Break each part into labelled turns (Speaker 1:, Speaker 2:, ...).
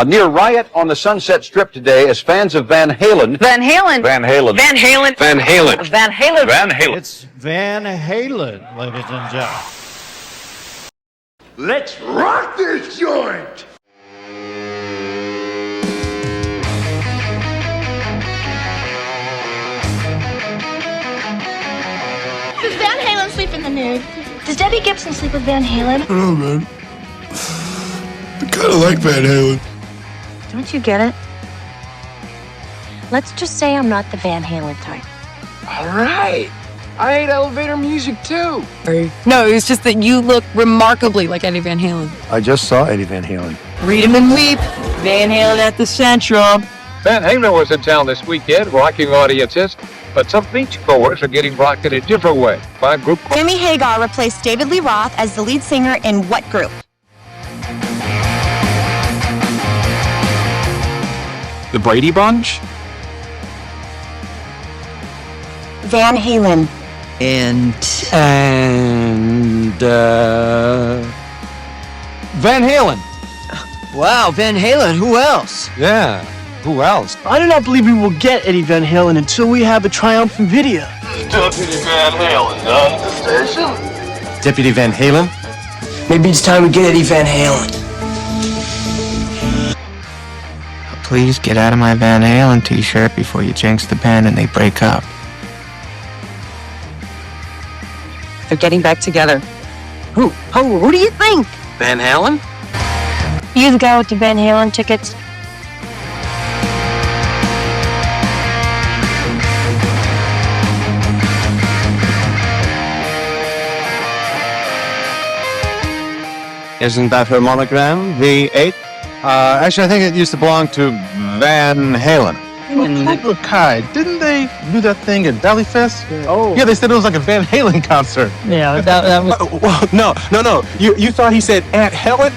Speaker 1: A near riot on the Sunset Strip today as fans of Van Halen.
Speaker 2: Van Halen.
Speaker 1: Van Halen.
Speaker 2: Van Halen.
Speaker 1: Van Halen.
Speaker 2: Van Halen.
Speaker 1: Van Halen.
Speaker 3: It's Van Halen, ladies and gentlemen.
Speaker 4: Let's rock this joint!
Speaker 5: Does Van Halen sleep in the nude? Does Debbie Gibson sleep with Van Halen?
Speaker 6: I don't know, man. I kind of like Van Halen.
Speaker 5: Don't you get it? Let's just say I'm not the Van Halen type.
Speaker 7: All right. I hate elevator music too.
Speaker 8: No, it's just that you look remarkably like Eddie Van Halen.
Speaker 6: I just saw Eddie Van Halen.
Speaker 8: Read 'em and weep. Van Halen at the Central.
Speaker 9: Van Halen was in town this weekend, rocking audiences, but some beachgoers are getting rocked in a different way by a group called
Speaker 10: Sammy Hagar replaced David Lee Roth as the lead singer in what group?
Speaker 7: The Brady Bunch?
Speaker 10: Van Halen.
Speaker 7: And Van Halen.
Speaker 11: Wow, Van Halen, who else?
Speaker 7: Yeah, who else?
Speaker 11: I do not believe we will get Eddie Van Halen until we have a triumphant video.
Speaker 4: Deputy Van Halen on the station?
Speaker 6: Deputy Van Halen?
Speaker 11: Maybe it's time we get Eddie Van Halen.
Speaker 12: Please get out of my Van Halen t-shirt before you jinx the band and they break up.
Speaker 8: They're getting back together.
Speaker 11: Who do you think?
Speaker 7: Van Halen?
Speaker 5: You the guy with the Van Halen tickets?
Speaker 6: Isn't that her monogram, V8? Actually, I think it used to belong to Van Halen. Cobra Kai, didn't they do that thing at Valley Fest?
Speaker 11: Oh.
Speaker 6: Yeah, they said it was like a Van Halen concert.
Speaker 11: Yeah, that was...
Speaker 6: Well, no. You thought he said Aunt Helen?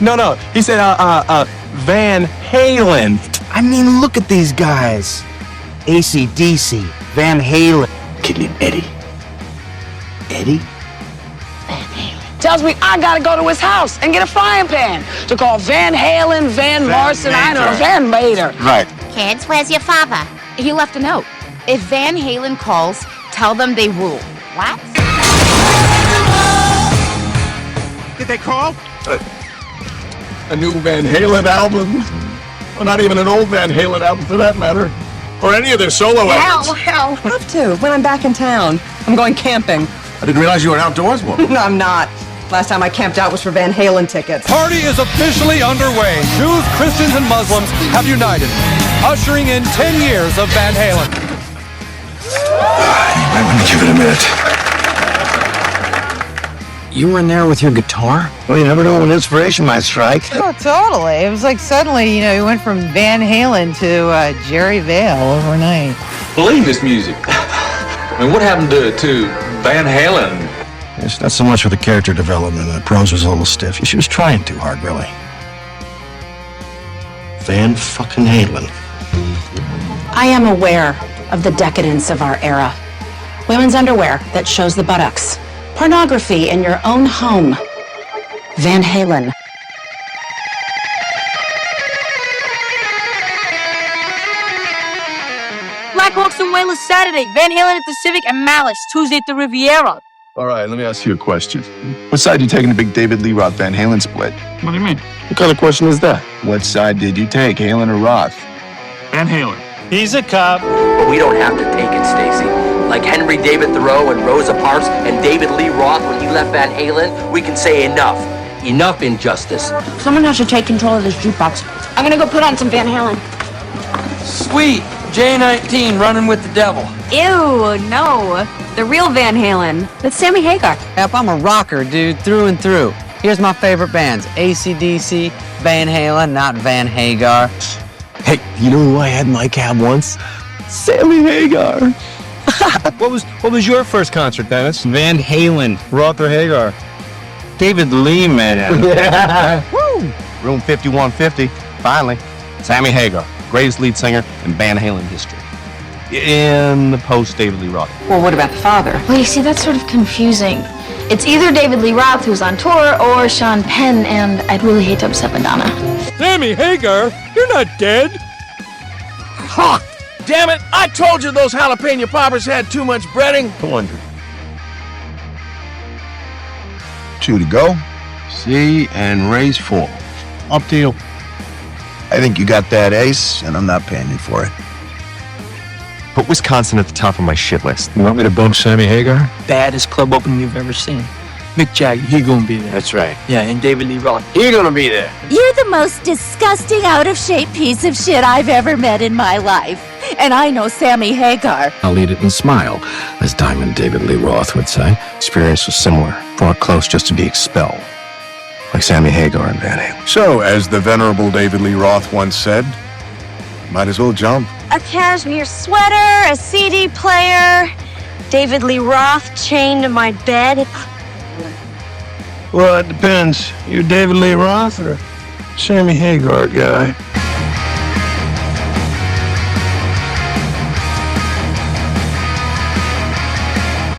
Speaker 6: No. He said, Van Halen.
Speaker 11: I mean, look at these guys. AC/DC, Van Halen. Kid named Eddie. Eddie?
Speaker 2: Tells me I gotta go to his house and get a frying pan to call Van Halen, Van Morrison, I don't know, Van Mater.
Speaker 6: Right.
Speaker 10: Kids, where's your father?
Speaker 13: He left a note. If Van Halen calls, tell them they rule.
Speaker 10: What?
Speaker 4: Did they call? A new Van Halen album? Well, not even an old Van Halen album for that matter. Or any of their solo albums.
Speaker 8: Hell. Have to, when I'm back in town. I'm going camping.
Speaker 4: I didn't realize you were an outdoors woman.
Speaker 8: No, I'm not. Last time I camped out was for Van Halen tickets.
Speaker 3: Party is officially underway. Jews, Christians, and Muslims have united, ushering in 10 years of Van Halen.
Speaker 6: You might want to give it a minute.
Speaker 11: You were in there with your guitar?
Speaker 6: Well, you never know when inspiration might strike.
Speaker 8: Oh, totally. It was like suddenly, you went from Van Halen to Jerry Vale overnight.
Speaker 9: Believe this music. I mean, what happened to Van Halen?
Speaker 6: It's not so much for the character development. The prose was a little stiff. She was trying too hard, really. Van fucking Halen.
Speaker 10: I am aware of the decadence of our era. Women's underwear that shows the buttocks. Pornography in your own home. Van Halen.
Speaker 2: Blackhawks and Whalers Saturday, Van Halen at the Civic, and Malice Tuesday at the Riviera.
Speaker 4: All right, let me ask you a question. What side you taking the big David Lee Roth Van Halen split?
Speaker 9: What do you mean?
Speaker 4: What kind of question is that? What side did you take, Halen or Roth?
Speaker 9: Van Halen.
Speaker 11: He's a cop.
Speaker 7: But we don't have to take it, Stacy. Like Henry David Thoreau and Rosa Parks and David Lee Roth when he left Van Halen, we can say enough. Enough injustice.
Speaker 10: Someone has to take control of this jukebox. I'm gonna go put on some Van Halen.
Speaker 11: Sweet. J19 running with the devil.
Speaker 13: Ew, no. The real Van Halen. That's Sammy Hagar.
Speaker 11: Yep, I'm a rocker, dude, through and through. Here's my favorite bands. AC/DC, Van Halen, not Van Hagar.
Speaker 6: Hey, you know who I had in my cab once? Sammy Hagar.
Speaker 3: What was your first concert, Dennis?
Speaker 6: Van Halen.
Speaker 3: Roth or Hagar?
Speaker 6: David Lee, man.
Speaker 3: Woo!
Speaker 6: Room 5150. Finally. Sammy Hagar. Greatest lead singer in Van Halen history. In the post-David Lee Roth.
Speaker 8: Well, what about the father?
Speaker 5: Well, you see, that's sort of confusing. It's either David Lee Roth, who's on tour, or Sean Penn, and I'd really hate to upset Madonna.
Speaker 3: Sammy Hagar, you're not dead.
Speaker 4: Ha! Damn it! I told you those jalapeno poppers had too much breading.
Speaker 6: 200.
Speaker 14: 2 to go. See and raise 4.
Speaker 6: Up to you.
Speaker 14: I think you got that ace, and I'm not paying you for it.
Speaker 15: Put Wisconsin at the top of my shit list.
Speaker 6: You want me to bump Sammy Hagar?
Speaker 16: Baddest club opening you've ever seen. Mick Jagger, he gonna be there.
Speaker 11: That's right.
Speaker 16: Yeah, and David Lee Roth.
Speaker 11: You're gonna be there.
Speaker 17: You're the most disgusting, out-of-shape piece of shit I've ever met in my life. And I know Sammy Hagar.
Speaker 18: I'll eat it and smile, as Diamond David Lee Roth would say.
Speaker 15: Experience was similar. Brought close just to be expelled. Like Sammy Hagar and Van Halen.
Speaker 6: So, as the venerable David Lee Roth once said, might as well jump.
Speaker 5: A cashmere sweater, a CD player, David Lee Roth chained to my bed.
Speaker 6: Well, it depends. You David Lee Roth or Sammy Hagar guy?